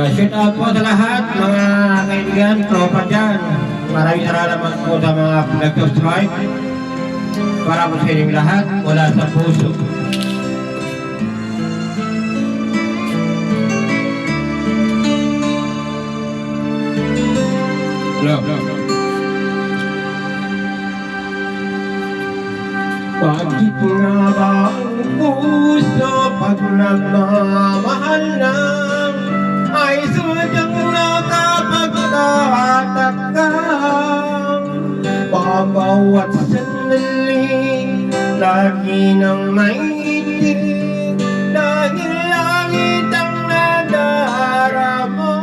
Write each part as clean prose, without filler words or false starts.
Shout out po sa lahat, mga kaibigan, tropa dyan. Maraming salamat po sa mga nag-subscribe. Para po sa inyong lahat, wala sa puso. Bakit nga ba ang puso pag nagmamahal na ay sadyang nakapagtatakam? Bawat sandali, lagi nang maitig, dahil langit ang nadarama.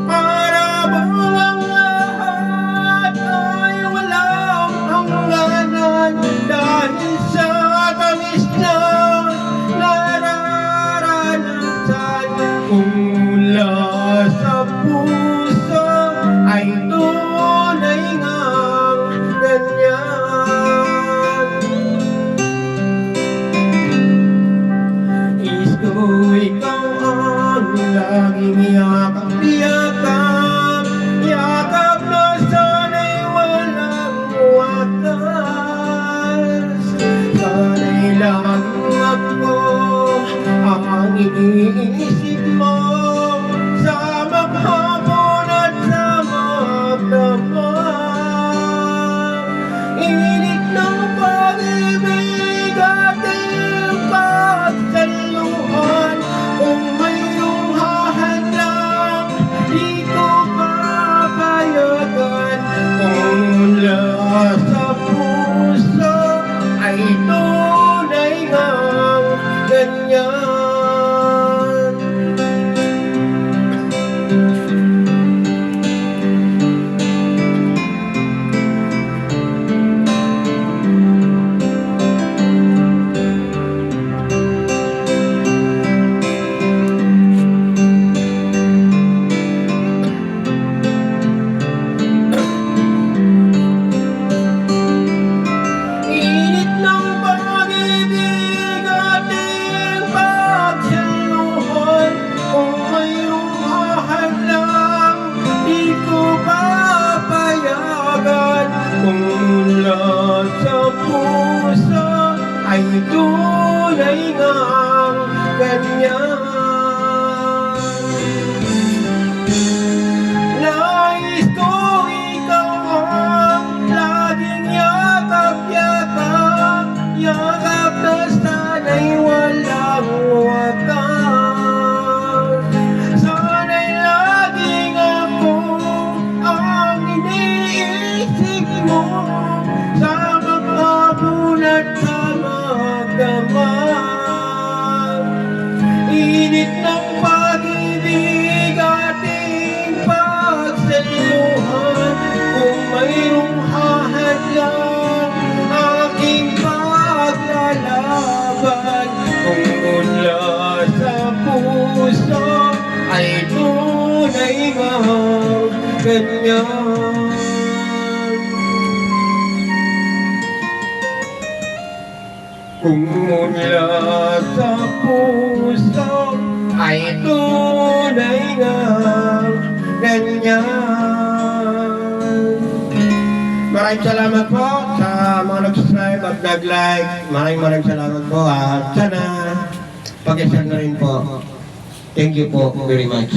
Para bang ang lahat ay walang hangganan, dahil sa tamis na nararanasan. Kung mula sa puso ay tunay ngang ganyan. Is ko ikaw ang laging yakap-yakap, yakap na sana'y walang wakas. Sana'y laging ako ang iniisip mo, sa maghapon at sa magdamag. Init ng pag-ibig ating pagsaluhan, kung mayroong hahadlang di ko papayagan. Kung mula sa puso ay tunay ngang ganyan. Init ng pag-ibig ating pagsaluhan, kung mayroong hahadlang di ko papayagan. Kung mula sa puso ay tunay ngang ganyan. Nais ko ikaw ang laging yakap-yakap, yakap na sana'y walang wakas. Sana'y laging ako ang iniisip mo, sa maghapon at sa magdamag. Init ng pag-ibig ating pagsaluhan, kung mayroong hahadlang aking paglalaban. Kung mula sa puso ay tunay ngang ganyan. Kung mula sa puso ay tunay ngang ganyan. Maraming salamat po sa mga nag-subscribe at nag-like. Maraming salamat po at sana pag-share na rin po. Thank you po very much.